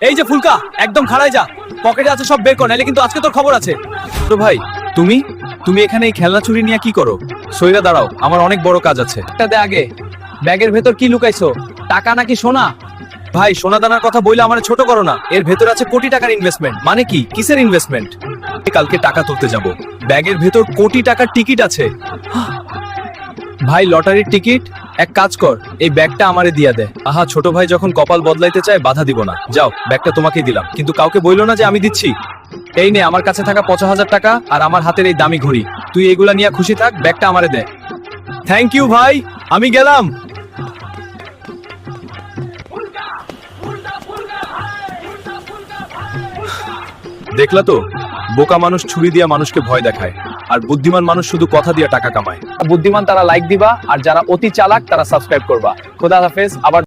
এই যে ফুলকা, একদম খাড়ায় যা, পকেটে আছে সব বের কর, নাইলে কিন্তু আজকে তোর খবর আছে। তো ভাই, তুমি তুমি এখানে এই খেলনা চুরি নিয়ে কি করো? সইরা দাঁড়াও, আমার অনেক বড় কাজ আছে। একটা দে আগে, ব্যাগের ভেতর কি লুকাইছো? টাকা নাকি সোনা? ভাই, সোনা দানার কথা বইলে আমার ছোট করো না, এর ভেতর আছে কোটি টাকার ইনভেস্টমেন্ট। মানে কি, কিসের ইনভেস্টমেন্ট? কালকে টাকা তুলতে যাব, ব্যাগের ভেতর কোটি টাকার টিকিট আছে। ভাই, লটারির টিকিট? এক কাজ কর, এই ব্যাগটা আমারে দিয়া দে। আহা, ছোট ভাই যখন কপাল বদলাইতে চায় বাধা দিব না। যাও, ব্যাগটা তোমাকেই দিলাম, কিন্তু কাউকে বইলো না যে আমি দিচ্ছি। এই নে আমার কাছে থাকা 50,000 টাকা আর আমার হাতের এই দামি ঘড়ি। তুই এগুলা নিয়ে খুশি থাক, ব্যাগটা আমারে দে। থ্যাংক ইউ ভাই, আমি গেলাম। দেখলা তো, বোকা মানুষ ছুরি দিয়া মানুষকে ভয় দেখায়, আর বুদ্ধিমান মানুষ শুধু কথা দিয়া টাকা কামায়। বুদ্ধিমান তারা লাইক দিবা, আর যারা অতি চালাক তারা সাবস্ক্রাইব করবা। খোদা হাফেজ। আবার